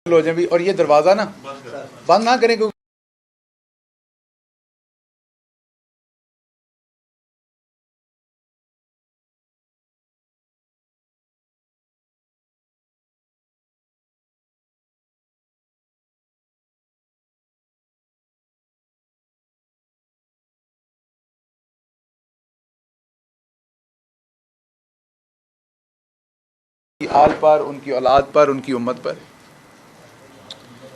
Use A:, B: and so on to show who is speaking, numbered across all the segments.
A: हो जाए भी। और ये दरवाज़ा ना बंद ना करें क्योंकि आल पर, उनकी औलाद पर, उनकी उम्मत पर।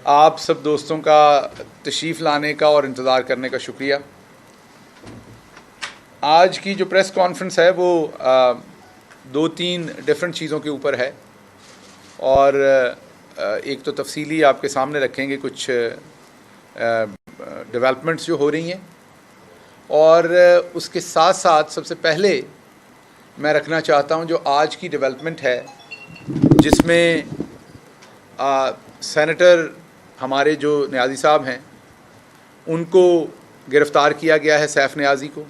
A: आप सब दोस्तों का तशरीफ़ लाने का और इंतज़ार करने का शुक्रिया। आज की जो प्रेस कॉन्फ्रेंस है वो दो तीन डिफरेंट चीज़ों के ऊपर है और एक तो तफसीली आपके सामने रखेंगे कुछ डेवलपमेंट्स जो हो रही हैं, और उसके साथ साथ सबसे पहले मैं रखना चाहता हूं जो आज की डेवलपमेंट है जिसमें सेनेटर हमारे जो न्याज़ी साहब हैं उनको गिरफ़्तार किया गया है, सैफ न्याज़ी को।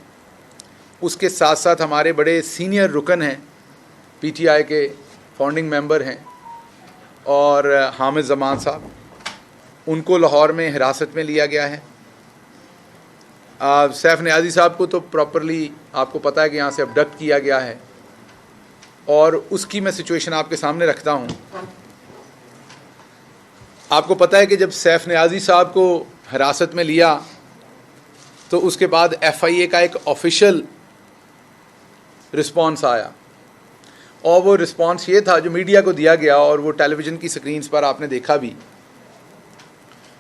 A: उसके साथ साथ हमारे बड़े सीनियर रुकन हैं, पीटीआई के फाउंडिंग मेंबर हैं और हामिद ज़मान साहब, उनको लाहौर में हिरासत में लिया गया है। सैफ न्याज़ी साहब को तो प्रॉपरली आपको पता है कि यहाँ से अबडक्ट किया गया है और उसकी मैं सिचुएशन आपके सामने रखता हूँ। आपको पता है कि जब सैफ न्याज़ी साहब को हिरासत में लिया तो उसके बाद एफआईए का एक ऑफिशियल रिस्पांस आया और वो रिस्पांस ये था जो मीडिया को दिया गया और वो टेलीविज़न की स्क्रीन्स पर आपने देखा भी।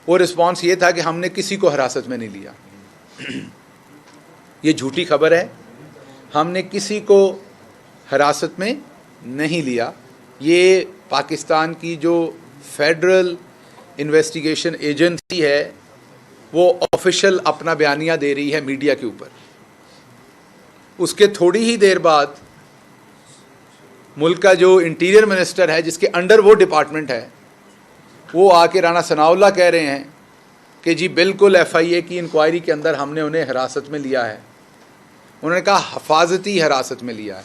A: वो रिस्पांस ये था कि हमने किसी को हिरासत में नहीं लिया। ये झूठी खबर है, हमने किसी को हिरासत में नहीं लिया। ये पाकिस्तान की जो फेडरल इन्वेस्टिगेशन एजेंसी है वो ऑफिशियल अपना बयानिया दे रही है मीडिया के ऊपर। उसके थोड़ी ही देर बाद मुल्क का जो इंटीरियर मिनिस्टर है जिसके अंडर वो डिपार्टमेंट है वो आके राना सनाउल्लाह कह रहे हैं कि जी बिल्कुल एफआईए की इंक्वायरी के अंदर हमने उन्हें हिरासत में लिया है। उन्होंने कहा हिफाजती हिरासत में लिया है।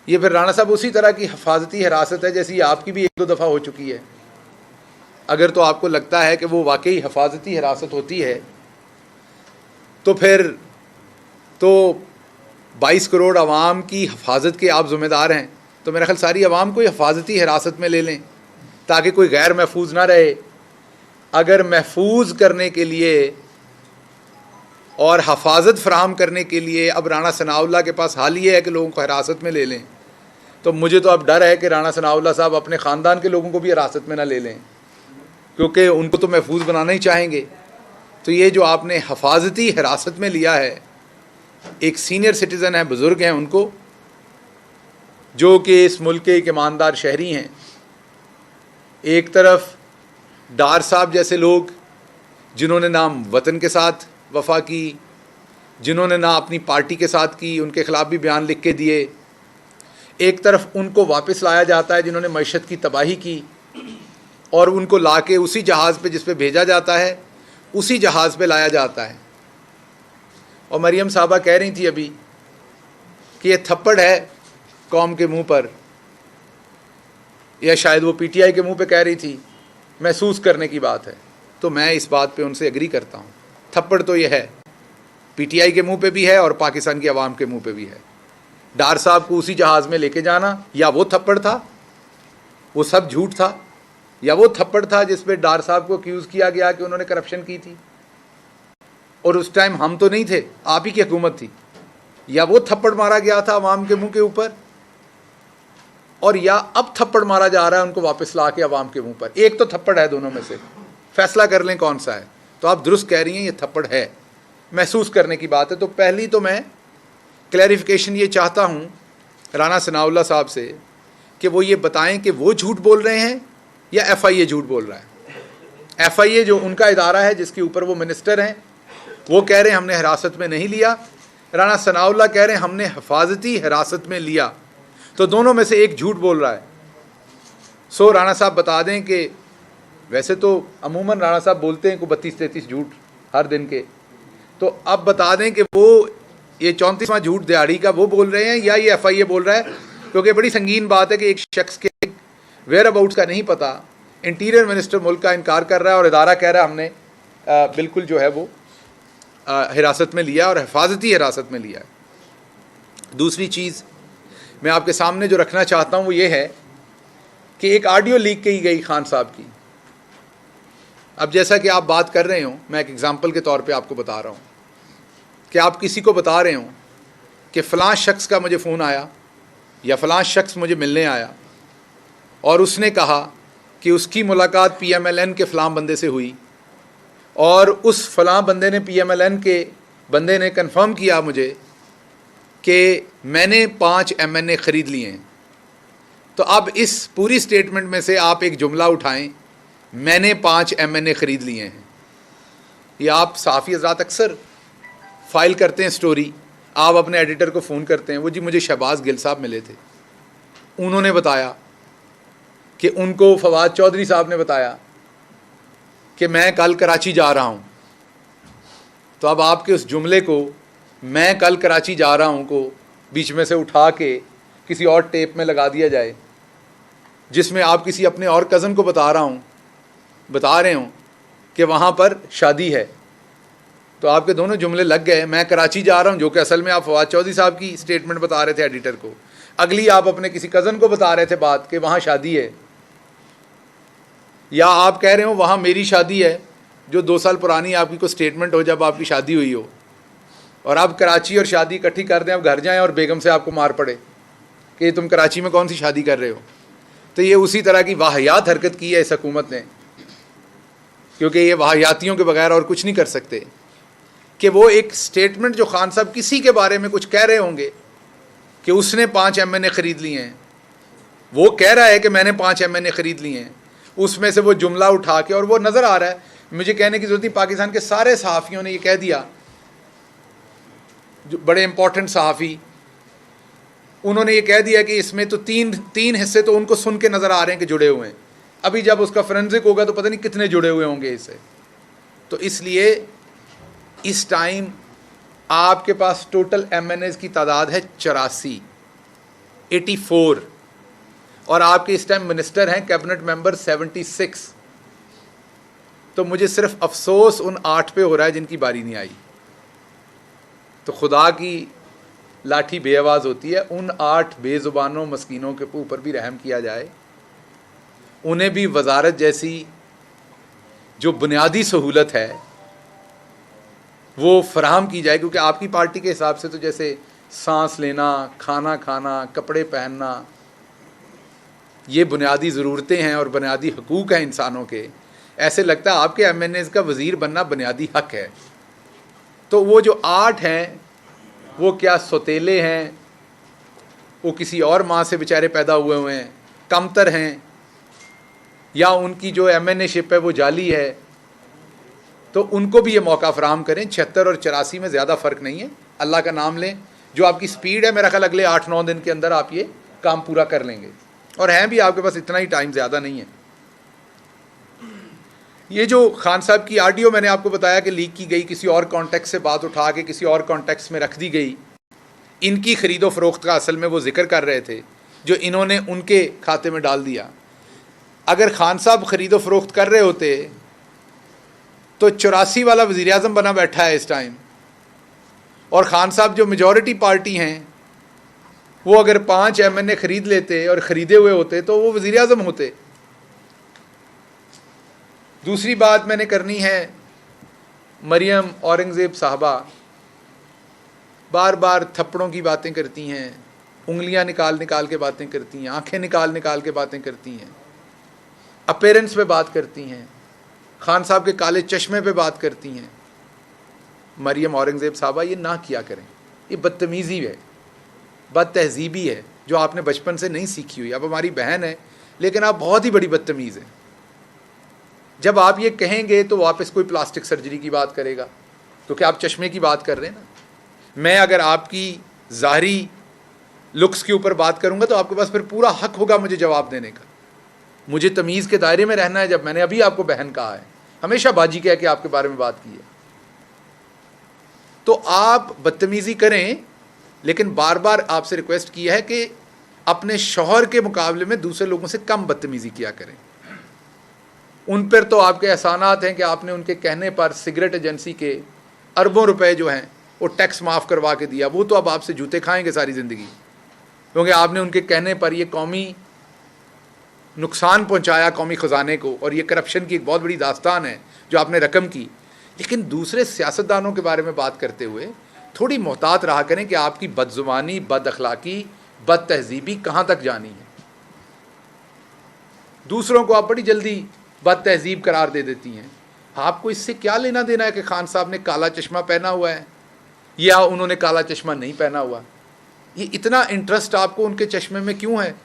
A: ये फिर राना साहब उसी तरह की हिफाजती हिरासत है जैसी आपकी भी एक दो दफ़ा हो चुकी है। अगर तो आपको लगता है कि वो वाकई हिफाजती हिरासत होती है तो फिर तो 22 करोड़ आवाम की हिफाजत के आप ज़िम्मेदार हैं, तो मेरा ख्याल सारी आवाम को हिफाजती हिरासत में ले लें ताकि कोई गैर महफूज ना रहे। अगर महफूज करने के लिए और हफाजत फराहम करने के लिए अब राना सनाउल्लाह के पास हाल ये है कि लोगों को हिरासत में ले लें, तो मुझे तो अब डर है कि राना सनाउल्लाह साहब अपने ख़ानदान के लोगों को भी हिरासत में ना ले लें क्योंकि उनको तो महफूज बनाना ही चाहेंगे। तो ये जो आपने हफाजती हिरासत में लिया है, एक सीनियर सिटीज़न है, बुज़ुर्ग हैं उनको, जो कि इस मुल्क के एक ईमानदार शहरी हैं। एक तरफ डार साहब जैसे लोग जिन्होंने ना वतन के साथ वफा की, जिन्होंने ना अपनी पार्टी के साथ की, उनके ख़िलाफ़ भी बयान लिख के दिए। एक तरफ उनको वापस लाया जाता है जिन्होंने मईशत की तबाही की और उनको ला के उसी जहाज़ पे जिस पे भेजा जाता है उसी जहाज़ पे लाया जाता है। और मरियम साहबा कह रही थी अभी कि ये थप्पड़ है कौम के मुंह पर, या शायद वो पीटीआई के मुंह पे कह रही थी, महसूस करने की बात है। तो मैं इस बात पे उनसे एग्री करता हूँ। थप्पड़ तो ये है, पीटीआई के मुंह पे भी है और पाकिस्तान की आवाम के मुंह पे भी है। डार साहब को उसी जहाज़ में लेके जाना, या वो थप्पड़ था, वो सब झूठ था, या वो थप्पड़ था जिस पे डार साहब को एक्यूज़ किया गया कि उन्होंने करप्शन की थी और उस टाइम हम तो नहीं थे, आप ही की हुकूमत थी। या वो थप्पड़ मारा गया था अवाम के मुंह के ऊपर, और या अब थप्पड़ मारा जा रहा है उनको वापस ला के अवाम के मुंह पर। एक तो थप्पड़ है, दोनों में से फैसला कर लें कौन सा है। तो आप दुरुस्त कह रही हैं ये थप्पड़ है, महसूस करने की बात है। तो पहली तो मैं क्लैरिफिकेशन ये चाहता हूँ राना सनाउल्लाह साहब से कि वो ये बताएं कि वो झूठ बोल रहे हैं या एफआईए झूठ बोल रहा है। एफआईए जो उनका इदारा है जिसके ऊपर वो मिनिस्टर हैं, वो कह रहे हैं हमने हिरासत में नहीं लिया। राना सनाउल्लाह कह रहे हैं हमने हिफाजती हिरासत में लिया। तो दोनों में से एक झूठ बोल रहा है। सो राना साहब बता दें कि वैसे तो अमूमन राना साहब बोलते हैं को 32-33 झूठ हर दिन के, तो अब बता दें कि वो ये 34वां झूठ दिहाड़ी का वो बोल रहे हैं या ये एफआईए बोल रहा है, क्योंकि बड़ी संगीन बात है कि एक शख्स के वेयर अबाउट्स का नहीं पता, इंटीरियर मिनिस्टर मुल्क का इनकार कर रहा है और इदारा कह रहा है हमने बिल्कुल जो है वो हिरासत में लिया और हिफाजती हिरासत में लिया है। दूसरी चीज़ मैं आपके सामने जो रखना चाहता हूँ वो ये है कि एक ऑडियो लीक की गई खान साहब की। अब जैसा कि आप बात कर रहे हो, मैं एक एग्ज़ाम्पल के तौर पे आपको बता रहा हूँ कि आप किसी को बता रहे हो कि फ़लाँ शख्स का मुझे फ़ोन आया या फ़लाँ शख्स मुझे मिलने आया और उसने कहा कि उसकी मुलाकात PMLN के फ़लाँ बंदे से हुई और उस फ़लाँ बंदे ने PMLN के बंदे ने कंफर्म किया मुझे कि मैंने 5 MNA ख़रीद लिए हैं। तो अब इस पूरी स्टेटमेंट में से आप एक जुमला उठाएं, मैंने 5 MNA ख़रीद लिए हैं। ये आप सहाफ़ी हज़रात अक्सर फ़ाइल करते हैं स्टोरी, आप अपने एडिटर को फ़ोन करते हैं, वो जी मुझे शहबाज गिल साहब मिले थे, उन्होंने बताया कि उनको फवाद चौधरी साहब ने बताया कि मैं कल कराची जा रहा हूँ। तो अब आपके उस जुमले को मैं कल कराची जा रहा हूँ को बीच में से उठा के किसी और टेप में लगा दिया जाए जिसमें आप किसी अपने और कज़न को बता रहे हो कि वहाँ पर शादी है, तो आपके दोनों जुमले लग गए। मैं कराची जा रहा हूँ, जो कि असल में आप फवाद चौधरी साहब की स्टेटमेंट बता रहे थे एडिटर को, अगली आप अपने किसी कज़न को बता रहे थे बात कि वहाँ शादी है, या आप कह रहे हो वहाँ मेरी शादी है जो 2 साल पुरानी आपकी कोई स्टेटमेंट हो जब आपकी शादी हुई हो, और आप कराची और शादी इकट्ठी कर दें, आप घर जाएं और बेगम से आपको मार पड़े कि तुम कराची में कौन सी शादी कर रहे हो। तो ये उसी तरह की वाहियात हरकत की है इस हुकूमत ने, क्योंकि ये वाहियातियों के बगैर और कुछ नहीं कर सकते। कि वो एक स्टेटमेंट जो खान साहब किसी के बारे में कुछ कह रहे होंगे कि उसने 5 MNA ख़रीद लिए हैं, वो कह रहा है कि मैंने 5 MNA ख़रीद लिए हैं, उसमें से वो जुमला उठा के, और वो नज़र आ रहा है, मुझे कहने की ज़रूरत नहीं, पाकिस्तान के सारे सहाफ़ियों ने ये कह दिया, जो बड़े इंपॉर्टेंट सहाफ़ी, उन्होंने ये कह दिया कि इसमें तो तीन हिस्से तो उनको सुन के नज़र आ रहे हैं कि जुड़े हुए हैं। अभी जब उसका फोरेंसिक होगा तो पता नहीं कितने जुड़े हुए होंगे इससे। तो इसलिए इस टाइम आपके पास टोटल MNAs की तादाद है 84, और आपके इस टाइम मिनिस्टर हैं, कैबिनेट मेंबर 76। तो मुझे सिर्फ अफसोस उन 8 पे हो रहा है जिनकी बारी नहीं आई। तो खुदा की लाठी बेआवाज़ होती है, उन 8 बेज़ुबानों मस्कीनों के ऊपर भी रहम किया जाए, उन्हें भी वजारत जैसी जो बुनियादी सहूलत है वो फराहम की जाए। क्योंकि आपकी पार्टी के हिसाब से तो जैसे सांस लेना, खाना खाना, कपड़े पहनना, ये बुनियादी ज़रूरतें हैं और बुनियादी हकूक़ हैं इंसानों के, ऐसे लगता है आपके MNAs का वज़ीर बनना बुनियादी हक़ है। तो वो जो 8 हैं वो क्या सौतेले हैं, वो किसी और माँ से बेचारे पैदा हुए हैं, कमतर हैं, या उनकी जो MNA शिप है वो जाली है, तो उनको भी ये मौका फ़राहम करें। 76 और 84 में ज़्यादा फ़र्क नहीं है। अल्लाह का नाम लें, जो आपकी स्पीड है मेरा ख्याल अगले 8-9 दिन के अंदर आप ये काम पूरा कर लेंगे, और हैं भी आपके पास इतना ही टाइम, ज़्यादा नहीं है। ये जो खान साहब की ऑडियो मैंने आपको बताया कि लीक की गई, किसी और कॉन्टेक्स्ट से बात उठा के किसी और कॉन्टेक्स्ट में रख दी गई, इनकी ख़रीदो फ़रोख्त का असल में वो जिक्र कर रहे थे जो इन्होंने उनके खाते में डाल दिया। अगर खान साहब ख़रीदो फ़रोख्त कर रहे होते तो 84 वाला वज़ीर आज़म बना बैठा है इस टाइम, और ख़ान साहब जो मेजॉरिटी पार्टी हैं वो अगर 5 MNA ख़रीद लेते और ख़रीदे हुए होते तो वो वज़ीर आज़म होते। दूसरी बात मैंने करनी है, मरियम औरंगज़ेब साहबा बार बार थप्पड़ों की बातें करती हैं, उंगलियां निकाल निकाल के बातें करती हैं, आंखें निकाल निकाल के बातें करती हैं, अपीयरेंस पे बात करती हैं, खान साहब के काले चश्मे पे बात करती हैं। मरियम औरंगज़ेब साहबा ये ना किया करें, ये बदतमीज़ी है, बद तहजीबी है जो आपने बचपन से नहीं सीखी हुई। अब हमारी बहन है लेकिन आप बहुत ही बड़ी बदतमीज़ हैं। जब आप ये कहेंगे तो वापस कोई प्लास्टिक सर्जरी की बात करेगा, तो क्या आप चश्मे की बात कर रहे हैं ना। मैं अगर आपकी ज़ाहरी लुक्स के ऊपर बात करूंगा तो आपके पास फिर पूरा हक होगा मुझे जवाब देने का। मुझे तमीज़ के दायरे में रहना है। जब मैंने अभी आपको बहन कहा है, हमेशा बाजी कह के आपके बारे में बात की है, तो आप बदतमीज़ी करें, लेकिन बार बार आपसे रिक्वेस्ट की है कि अपने शौहर के मुकाबले में दूसरे लोगों से कम बदतमीज़ी किया करें। उन पर तो आपके एहसानात हैं कि आपने उनके कहने पर सिगरेट एजेंसी के अरबों रुपए जो हैं वो टैक्स माफ़ करवा के दिया। वो तो अब आपसे जूते खाएंगे सारी ज़िंदगी, क्योंकि आपने उनके कहने पर ये कौमी नुकसान पहुंचाया कौमी ख़जाने को, और ये करप्शन की एक बहुत बड़ी दास्तान है जो आपने रकम की। लेकिन दूसरे सियासतदानों के बारे में बात करते हुए थोड़ी मोहतात रहा करें कि आपकी बदजुबानी, बद अखलाकी, बद तहजीबी कहाँ तक जानी है। दूसरों को आप बड़ी जल्दी बद तहजीब करार दे देती हैं। आपको इससे क्या लेना देना है कि खान साहब ने काला चश्मा पहना हुआ है या उन्होंने काला चश्मा नहीं पहना हुआ। ये इतना इंटरेस्ट आपको उनके चश्मे में क्यों है?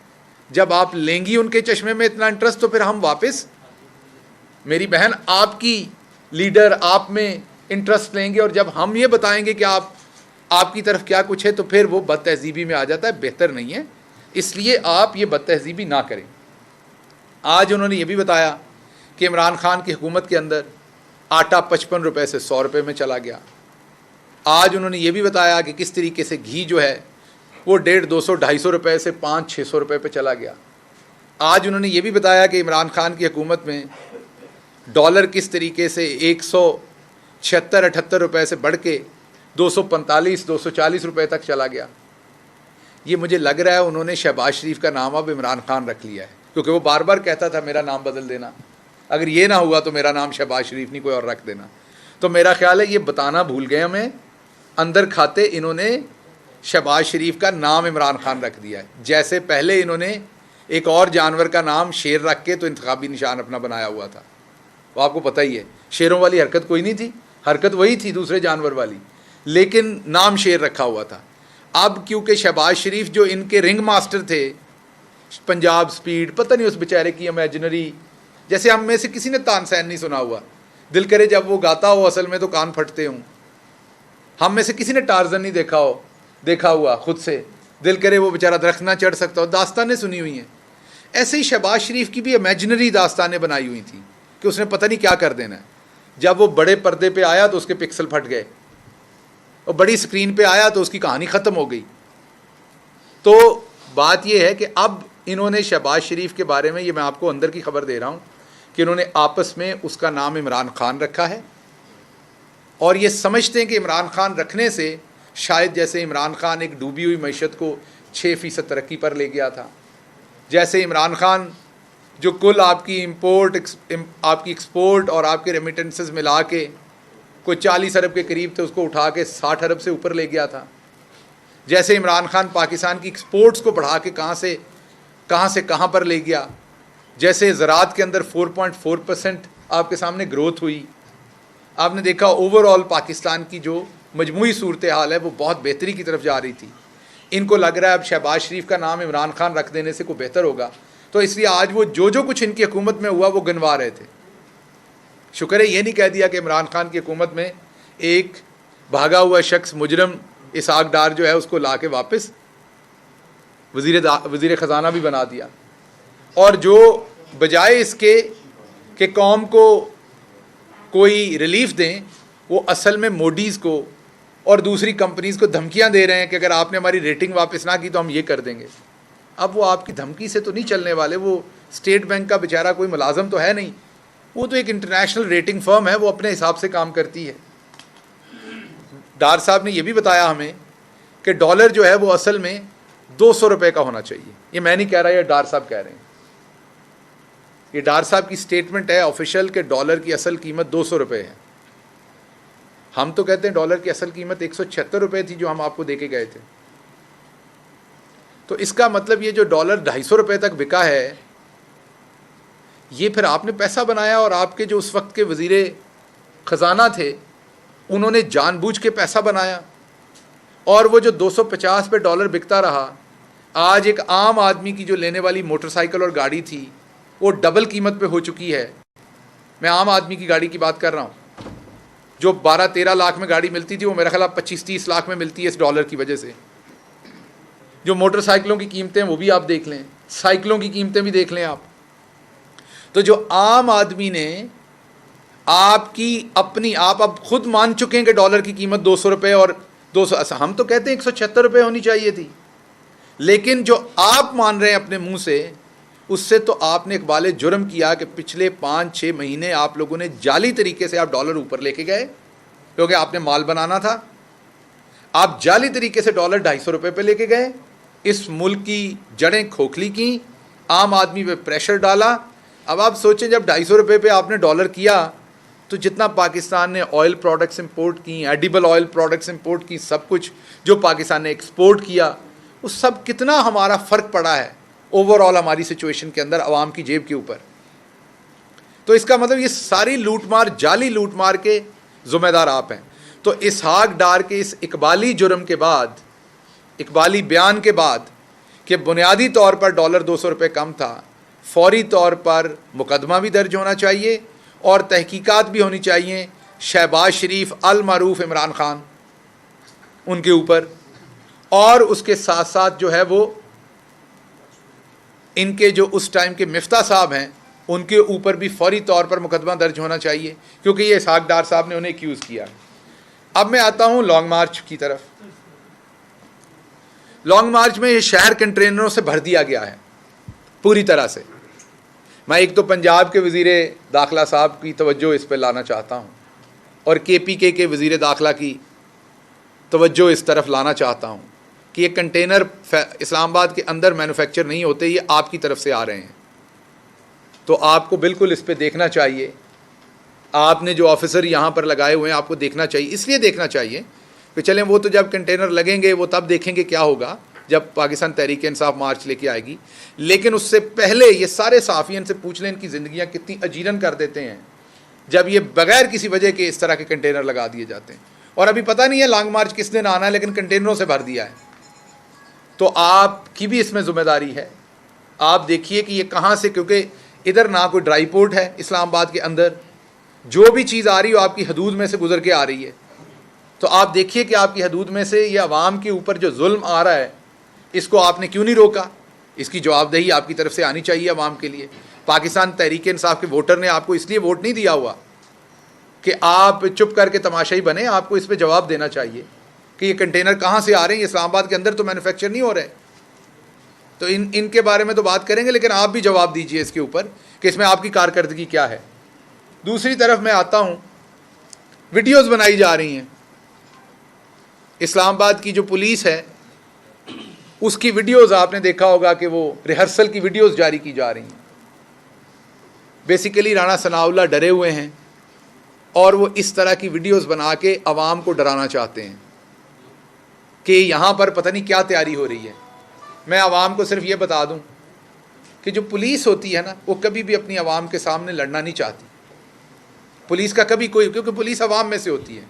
A: जब आप लेंगी उनके चश्मे में इतना इंटरेस्ट, तो फिर हम वापस, मेरी बहन, आपकी लीडर आप में इंटरेस्ट लेंगे, और जब हम ये बताएंगे कि आपकी तरफ क्या कुछ है, तो फिर वो बद तहजीबी में आ जाता है। बेहतर नहीं है, इसलिए आप ये बद तहजीबी ना करें। आज उन्होंने ये भी बताया कि इमरान खान की हुकूमत के अंदर आटा 55 रुपये से 100 रुपये में चला गया। आज उन्होंने ये भी बताया कि किस तरीके से घी जो है वो 150-200-250 रुपये से 500-600 रुपये पे चला गया। आज उन्होंने ये भी बताया कि इमरान खान की हुकूमत में डॉलर किस तरीके से 176-78 रुपये से बढ़ के 245-240 रुपये तक चला गया। ये मुझे लग रहा है उन्होंने शहबाज शरीफ का नाम अब इमरान खान रख लिया है, क्योंकि वो बार बार कहता था मेरा नाम बदल देना, अगर ये ना हुआ तो मेरा नाम शहबाज शरीफ नहीं कोई और रख देना। तो मेरा ख्याल है ये बताना भूल गए हमें, अंदर खाते इन्होंने शहबाज शरीफ का नाम इमरान खान रख दिया है। जैसे पहले इन्होंने एक और जानवर का नाम शेर रख के तो इंतखाबी निशान अपना बनाया हुआ था, वो आपको पता ही है। शेरों वाली हरकत कोई नहीं थी, हरकत वही थी दूसरे जानवर वाली, लेकिन नाम शेर रखा हुआ था। अब क्योंकि शहबाज शरीफ जो इनके रिंग मास्टर थे, पंजाब स्पीड, पता नहीं उस बेचारे की इमेजिनरी, जैसे हम में से किसी ने तानसेन नहीं सुना हुआ, दिल करे जब वो गाता हो असल में तो कान फटते हों। हम में से किसी ने टार्जन नहीं देखा हुआ खुद से, दिल करे वो बेचारा दरख्त ना चढ़ सकता हो। दास्तानें सुनी हुई हैं। ऐसे ही शहबाज शरीफ की भी इमेजिनरी दास्तानें बनाई हुई थी कि उसने पता नहीं क्या कर देना है। जब वो बड़े पर्दे पे आया तो उसके पिक्सल फट गए, और बड़ी स्क्रीन पे आया तो उसकी कहानी ख़त्म हो गई। तो बात यह है कि अब इन्होंने शहबाज शरीफ के बारे में, ये मैं आपको अंदर की खबर दे रहा हूँ, कि इन्होंने आपस में उसका नाम इमरान खान रखा है, और ये समझते हैं कि इमरान खान रखने से शायद जैसे इमरान खान एक डूबी हुई मईशत को 6% तरक्की पर ले गया था, जैसे इमरान खान जो कुल आपकी आपकी एक्सपोर्ट और आपके रेमिटेंसेस मिला के कोई 40 अरब के करीब थे, उसको उठा के 60 अरब से ऊपर ले गया था, जैसे इमरान खान पाकिस्तान की एक्सपोर्ट्स को बढ़ा के कहाँ से कहाँ पर ले गया, जैसे ज़राअत के अंदर 4.4% आपके सामने ग्रोथ हुई। आपने देखा ओवरऑल पाकिस्तान की जो मजमूई सूरत हाल है वो बहुत बेहतरी की तरफ जा रही थी। इनको लग रहा है अब शहबाज शरीफ का नाम इमरान खान रख देने से कोई बेहतर होगा, तो इसलिए आज वो जो कुछ इनकी हुकूमत में हुआ वो गिनवा रहे थे। शुक्र है ये नहीं कह दिया कि इमरान खान की हुकूमत में एक भागा हुआ शख्स मुजरम इसहाक डार जो है उसको ला के वापस वज़ीर ख़जाना भी बना दिया, और जो बजाय इसके कि कौम को कोई रिलीफ दें, वो असल में मोडीज़ को और दूसरी कंपनीज़ को धमकियां दे रहे हैं कि अगर आपने हमारी रेटिंग वापस ना की तो हम ये कर देंगे। अब वो आपकी धमकी से तो नहीं चलने वाले, वो स्टेट बैंक का बेचारा कोई मुलाजम तो है नहीं, वो तो एक इंटरनेशनल रेटिंग फर्म है, वो अपने हिसाब से काम करती है। डार साहब ने यह भी बताया हमें कि डॉलर जो है वो असल में 200 रुपये का होना चाहिए। ये मैं नहीं कह रहा, ये डार साहब कह रहे हैं, ये डार साहब की स्टेटमेंट है ऑफिशियल कि डॉलर की असल कीमत 200 रुपये है। हम तो कहते हैं डॉलर की असल कीमत 176 रुपये थी जो हम आपको देके गए थे। तो इसका मतलब ये जो डॉलर 250 रुपये तक बिका है, ये फिर आपने पैसा बनाया, और आपके जो उस वक्त के वज़ीरे ख़जाना थे उन्होंने जानबूझ के पैसा बनाया, और वो जो 250 पे डॉलर बिकता रहा, आज एक आम आदमी की जो लेने वाली मोटरसाइकिल और गाड़ी थी वो डबल कीमत पे हो चुकी है। मैं आम आदमी की गाड़ी की बात कर रहा हूँ, जो 12-13 लाख में गाड़ी मिलती थी वो मेरा ख्याल 25-30 लाख में मिलती है इस डॉलर की वजह से। जो मोटरसाइकिलों की कीमतें वो भी आप देख लें, साइकिलों की कीमतें भी देख लें आप। तो जो आम आदमी ने आप अब खुद मान चुके हैं कि डॉलर की कीमत 200 रुपये और 200, हम तो कहते हैं 176 रुपये होनी चाहिए थी, लेकिन जो आप मान रहे हैं अपने मुंह से, उससे तो आपने इकबाल जुर्म किया कि पिछले 5-6 महीने आप लोगों ने जाली तरीके से आप डॉलर ऊपर लेके गए, क्योंकि आपने माल बनाना था। आप जाली तरीके से डॉलर 250 रुपये पे लेके गए, इस मुल्क की जड़ें खोखली की, आम आदमी पे प्रेशर डाला। अब आप सोचें, जब 250 रुपये पे आपने डॉलर किया, तो जितना पाकिस्तान ने ऑयल प्रोडक्ट्स इंपोर्ट की, एडिबल ऑयल प्रोडक्ट्स इंपोर्ट की, सब कुछ जो पाकिस्तान ने एक्सपोर्ट किया, वो सब कितना हमारा फ़र्क पड़ा है ओवरऑल हमारी सिचुएशन के अंदर, आवाम की जेब के ऊपर। तो इसका मतलब ये सारी लूटमार, जाली लूटमार के ज़िम्मेदार आप हैं। तो इसहाक डार के इस इकबाली जुर्म के बाद, इकबाली बयान के बाद कि बुनियादी तौर पर डॉलर 200 रुपये कम था, फौरी तौर पर मुकदमा भी दर्ज होना चाहिए और तहकीकात भी होनी चाहिए शहबाज शरीफ, अल मारूफ इमरान खान उनके ऊपर, और उसके साथ साथ जो है वो इनके जो उस टाइम के मिफ्ता साहब हैं उनके ऊपर भी फौरी तौर पर मुकदमा दर्ज होना चाहिए, क्योंकि ये इसहाक डार साहब ने उन्हें एक्यूज़ किया। अब मैं आता हूँ लॉन्ग मार्च की तरफ। लॉन्ग मार्च में ये शहर कंटेनरों से भर दिया गया है पूरी तरह से। मैं एक तो पंजाब के वज़ीर दाखिला साहब की तवज्जो इस पर लाना चाहता हूँ, और KPK के वज़ीर दाखिला की तवज्जो इस तरफ लाना चाहता हूँ कि ये कंटेनर इस्लामाबाद के अंदर मैन्युफैक्चर नहीं होते, ये आपकी तरफ से आ रहे हैं। तो आपको बिल्कुल इस पर देखना चाहिए। आपने जो ऑफिसर यहाँ पर लगाए हुए हैं, आपको देखना चाहिए। इसलिए देखना चाहिए कि चलें, वो तो जब कंटेनर लगेंगे वो तब देखेंगे क्या होगा, जब पाकिस्तान तहरीक इंसाफ मार्च लेके आएगी। लेकिन उससे पहले ये सारे सहाफ़ियन से पूछ लें इनकी ज़िंदगियाँ कितनी अजीरन कर देते हैं जब ये बग़ैर किसी वजह के इस तरह के कंटेनर लगा दिए जाते हैं। और अभी पता नहीं है लॉन्ग मार्च किस दिन आना है, लेकिन कंटेनरों से भर दिया है। तो आपकी भी इसमें ज़िम्मेदारी है। आप देखिए कि ये कहाँ से, क्योंकि इधर ना कोई ड्राई पोर्ट है इस्लामाबाद के अंदर, जो भी चीज़ आ रही हो आपकी हदूद में से गुजर के आ रही है। तो आप देखिए कि आपकी हदूद में से ये अवाम के ऊपर जो जुल्म आ रहा है, इसको आपने क्यों नहीं रोका? इसकी जवाबदेही आपकी तरफ से आनी चाहिए अवाम के लिए। पाकिस्तान तहरीक इंसाफ के वोटर ने आपको इसलिए वोट नहीं दिया हुआ कि आप चुप करके तमाशाई बने। आपको इस पर जवाब देना चाहिए कि ये कंटेनर कहाँ से आ रहे हैं। इस्लामाबाद के अंदर तो मैन्युफैक्चर नहीं हो रहे। तो इनके बारे में तो बात करेंगे, लेकिन आप भी जवाब दीजिए इसके ऊपर कि इसमें आपकी कारकर्दगी क्या है। दूसरी तरफ मैं आता हूँ, वीडियोज़ बनाई जा रही हैं। इस्लामाबाद की जो पुलिस है उसकी वीडियोज़ आपने देखा होगा कि वो रिहर्सल की वीडियोज़ जारी की जा रही हैं। बेसिकली राणा सनाउल्लाह डरे हुए हैं और वो इस तरह की वीडियोज़ बना के आवाम को डराना चाहते हैं कि यहाँ पर पता नहीं क्या तैयारी हो रही है। मैं आवाम को सिर्फ ये बता दूँ कि जो पुलिस होती है ना, वो कभी भी अपनी आवाम के सामने लड़ना नहीं चाहती। पुलिस का कभी कोई, क्योंकि पुलिस आवाम में से होती है।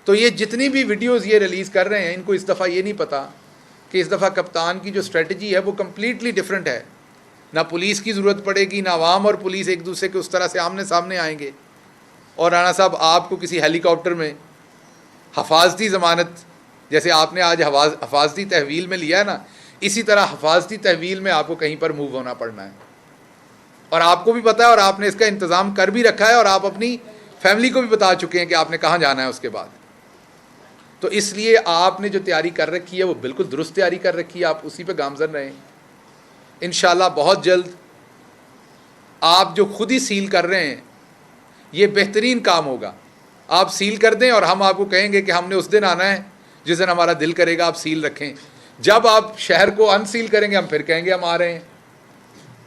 A: तो ये जितनी भी वीडियोज़ ये रिलीज़ कर रहे हैं, इनको इस दफ़ा ये नहीं पता कि इस दफ़ा कप्तान की जो स्ट्रेटजी है वो कम्प्लीटली डिफरेंट है। ना पुलिस की ज़रूरत पड़ेगी, ना आवाम और पुलिस एक दूसरे के उस तरह से आमने सामने आएंगे। और राणा साहब, आपको किसी हेलीकॉप्टर में हफाजती ज़मानत, जैसे आपने आज हफाजती तहवील में लिया है ना, इसी तरह हफाजती तहवील में आपको कहीं पर मूव होना पड़ना है। और आपको भी पता है और आपने इसका इंतज़ाम कर भी रखा है, और आप अपनी फैमिली को भी बता चुके हैं कि आपने कहाँ जाना है उसके बाद। तो इसलिए आपने जो तैयारी कर रखी है वो बिल्कुल दुरुस्त तैयारी कर रखी है। आप उसी पे गामज़न रहें। इंशाल्लाह बहुत जल्द आप जो खुद ही सील कर रहे हैं, ये बेहतरीन काम होगा। आप सील कर दें और हम आपको कहेंगे कि हमने उस दिन आना है जिस दिन हमारा दिल करेगा आप सील रखें। जब आप शहर को अनसील करेंगे, हम फिर कहेंगे हम आ रहे हैं।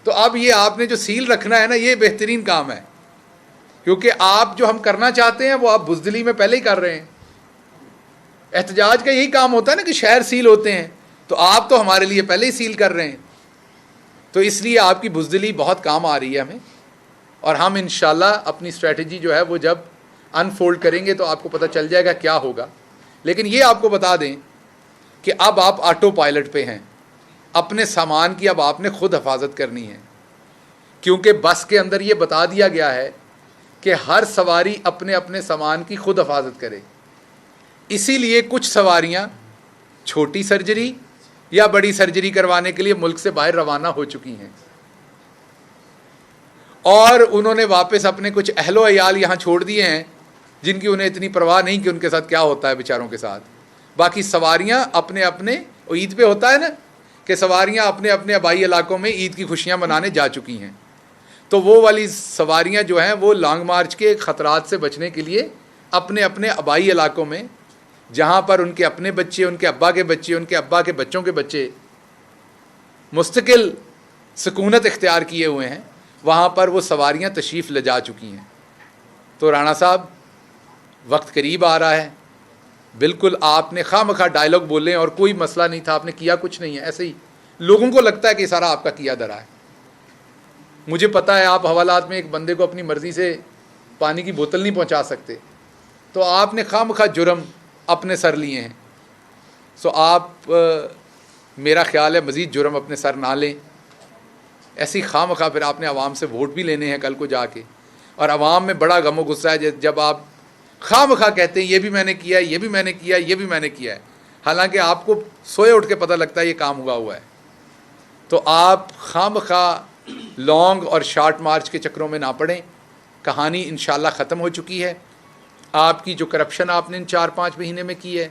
A: तो अब ये आपने जो सील रखना है ना, ये बेहतरीन काम है, क्योंकि आप जो हम करना चाहते हैं वो आप बुज़दिली में पहले ही कर रहे हैं। एहतजाज का यही काम होता है ना कि शहर सील होते हैं, तो आप तो हमारे लिए पहले ही सील कर रहे हैं। तो इसलिए आपकी बुज़दिली बहुत काम आ रही है हमें, और हम इंशाल्लाह अपनी स्ट्रेटजी जो है वो जब अनफोल्ड करेंगे तो आपको पता चल जाएगा क्या होगा। लेकिन ये आपको बता दें कि अब आप ऑटो पायलट पे हैं। अपने सामान की अब आपने खुद हिफाजत करनी है, क्योंकि बस के अंदर ये बता दिया गया है कि हर सवारी अपने अपने सामान की खुद हिफाजत करे। इसीलिए कुछ सवारियां छोटी सर्जरी या बड़ी सर्जरी करवाने के लिए मुल्क से बाहर रवाना हो चुकी हैं, और उन्होंने वापस अपने कुछ अहलो अयाल यहाँ छोड़ दिए हैं, जिनकी उन्हें इतनी परवाह नहीं कि उनके साथ क्या होता है बेचारों के साथ। बाकी सवारियाँ अपने अपने, ईद पे होता है ना कि सवारियां अपने अपने आबाई इलाकों में ईद की खुशियां मनाने जा चुकी हैं। तो वो वाली सवारियां जो हैं वो लॉन्ग मार्च के ख़तरात से बचने के लिए अपने अपने आबाई इलाकों में, जहाँ पर उनके अपने बच्चे, उनके अब्बा के बच्चे, उनके अब्बा के बच्चों के बच्चे मुस्तकिल सुकूनत इख्तियार किए हुए हैं, वहाँ पर वो सवारियाँ तशरीफ़ ले जा चुकी हैं। तो राणा साहब, वक्त करीब आ रहा है, बिल्कुल आपने खामखा डायलॉग बोले और कोई मसला नहीं था, आपने किया कुछ नहीं है, ऐसे ही लोगों को लगता है कि सारा आपका किया धरा है। मुझे पता है आप हवालात में एक बंदे को अपनी मर्ज़ी से पानी की बोतल नहीं पहुंचा सकते, तो आपने खामखा जुर्म अपने सर लिए हैं। सो आप मेरा ख्याल है मज़ीद जुर्म अपने सर ना लें। ऐसी खामखा फिर आपने आवाम से वोट भी लेने हैं कल को जाके, और आवाम में बड़ा गमो गुस्सा है जब आप खामखा कहते हैं ये भी मैंने किया है, ये भी मैंने किया है, ये भी मैंने किया है, हालांकि आपको सोए उठ के पता लगता है ये काम हुआ है। तो आप खामखा लॉन्ग और शॉर्ट मार्च के चक्रों में ना पड़ें। कहानी इंशाल्लाह ख़त्म हो चुकी है। आपकी जो करप्शन आपने इन 4-5 महीने में की है,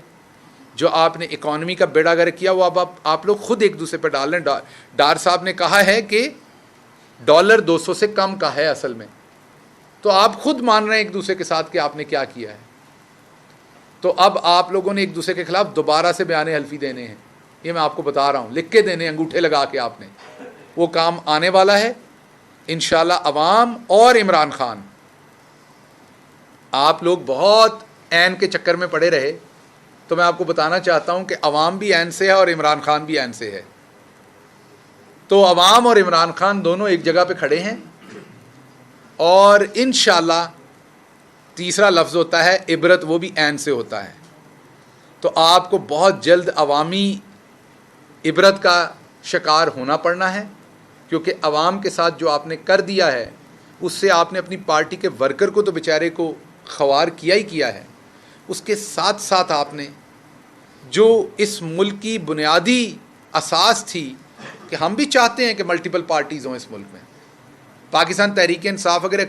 A: जो आपने इकॉनमी का बेड़ा गर्क किया, वो अब आप लोग खुद एक दूसरे पर डाल रहे हैं। डार साहब ने कहा है कि डॉलर 200 से कम का है असल में, तो आप खुद मान रहे हैं एक दूसरे के साथ कि आपने क्या किया है। तो अब आप लोगों ने एक दूसरे के खिलाफ दोबारा से बयान हल्फी देने हैं, ये मैं आपको बता रहा हूँ, लिख के देने, अंगूठे लगा के। आपने वो काम आने वाला है इंशाल्लाह। अवाम और इमरान खान, आप लोग बहुत ऐन के चक्कर में पड़े रहे, तो मैं आपको बताना चाहता हूँ कि अवाम भी ऐन से है और इमरान खान भी ऐन से है। तो अवाम और इमरान खान दोनों एक जगह पे खड़े हैं, और इंशाल्लाह तीसरा लफ्ज़ होता है इबरत, वो भी ऐन से होता है। तो आपको बहुत जल्द अवामी इबरत का शिकार होना पड़ना है, क्योंकि अवाम के साथ जो आपने कर दिया है उससे आपने अपनी पार्टी के वर्कर को तो बेचारे को ख्वार किया ही किया है, उसके साथ साथ आपने जो इस मुल्क की बुनियादी असास थी कि हम भी चाहते हैं कि मल्टीपल पार्टीज़ हों इस मुल्क में। पाकिस्तान तहरीक इंसाफ अगर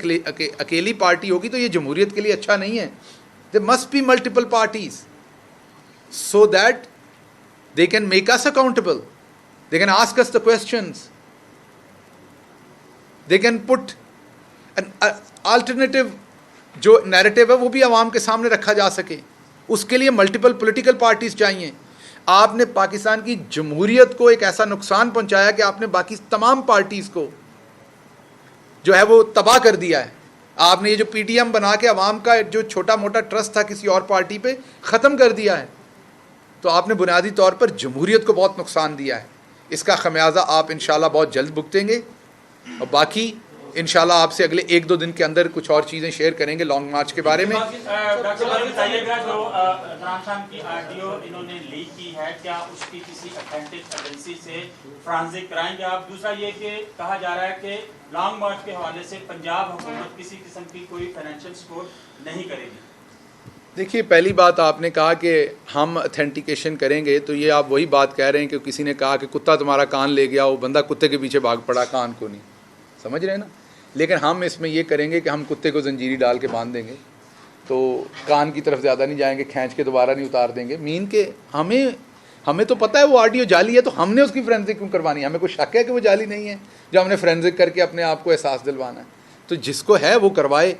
A: अकेली पार्टी होगी तो ये जमहूरियत के लिए अच्छा नहीं है। There must be multiple parties so that they can make us accountable, they can ask us the questions, they can put an alternative जो नैरेटिव है वो भी आवाम के सामने रखा जा सके। उसके लिए मल्टीपल पॉलिटिकल पार्टीज़ चाहिए। आपने पाकिस्तान की जमहूरियत को एक ऐसा नुकसान पहुंचाया कि आपने बाकी तमाम पार्टीज़ को जो है वो तबाह कर दिया है। आपने ये जो पीटीएम बना के अवाम का जो छोटा मोटा ट्रस्ट था किसी और पार्टी पे ख़त्म कर दिया है। तो आपने बुनियादी तौर पर जमहूरियत को बहुत नुकसान दिया है। इसका खमियाजा आप इंशाल्लाह बहुत जल्द भुगतेंगे, और बाकी इंशाल्लाह आपसे अगले 1-2 दिन के अंदर कुछ और चीज़ें शेयर करेंगे लॉन्ग मार्च के बारे में।
B: डॉक्टर साहब बताइएगा, जो इमरान खान की ऑडियो इन्होंने लीक की है, क्या उसकी किसी ऑथेंटिक एजेंसी से फॉरेंसिक कराएंगे आप? दूसरा ये कि कहा जा रहा है कि लॉन्ग मार्च के हवाले से पंजाब हुकूमत किसी किस्म की कोई फाइनेंशियल सपोर्ट नहीं करेगी।
A: देखिए, पहली बात आपने कहा कि हम अथेंटिकेशन करेंगे, तो ये आप वही बात कह रहे हैं कि किसी ने कहा कि कुत्ता तुम्हारा कान ले गया, वो बंदा कुत्ते के पीछे भाग पड़ा, कान को नहीं, समझ रहे हैं ना। लेकिन हम इसमें ये करेंगे कि हम कुत्ते को जंजीरी डाल के बांध देंगे, तो कान की तरफ ज़्यादा नहीं जाएंगे, खींच के दोबारा नहीं उतार देंगे। मीन के हमें तो पता है वो ऑडियो जाली है, तो हमने उसकी फोरेंसिक क्यों करवानी है? हमें कोई शक है कि वो जाली नहीं है जो हमने फोरेंसिक करके अपने आप को एहसास दिलवाना है? तो जिसको है वो करवाए,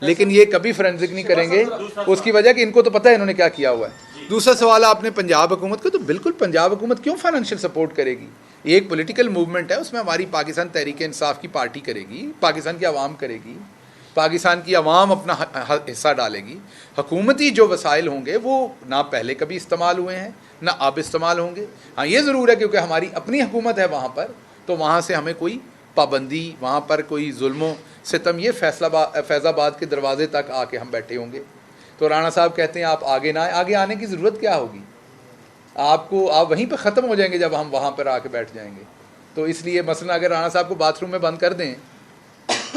A: लेकिन ये कभी फोरेंसिक नहीं करेंगे, उसकी वजह कि इनको तो पता है इन्होंने क्या किया हुआ है। दूसरा सवाल आपने पंजाब हुकूमत का, तो बिल्कुल पंजाब हुकूमत क्यों फाइनेंशियल सपोर्ट करेगी? ये एक पॉलिटिकल मूवमेंट है, उसमें हमारी पाकिस्तान तहरीक इंसाफ की पार्टी करेगी, पाकिस्तान की आवाम करेगी, पाकिस्तान की आवाम अपना हिस्सा डालेगी। हुकूमती जो वसाइल होंगे वो ना पहले कभी इस्तेमाल हुए हैं ना अब इस्तेमाल होंगे। हाँ, ये ज़रूर है क्योंकि हमारी अपनी हुकूमत है वहाँ पर, तो वहाँ से हमें कोई पाबंदी, वहाँ पर कोई जुल्मों सितम, ये फैज़ाबाद के दरवाजे तक आके हम बैठे होंगे। तो राणा साहब कहते हैं आप आगे ना आए, आगे आने की ज़रूरत क्या होगी आपको? आप वहीं पर ख़त्म हो जाएंगे जब हम वहाँ पर आके बैठ जाएंगे। तो इसलिए मसलन अगर राणा साहब को बाथरूम में बंद कर दें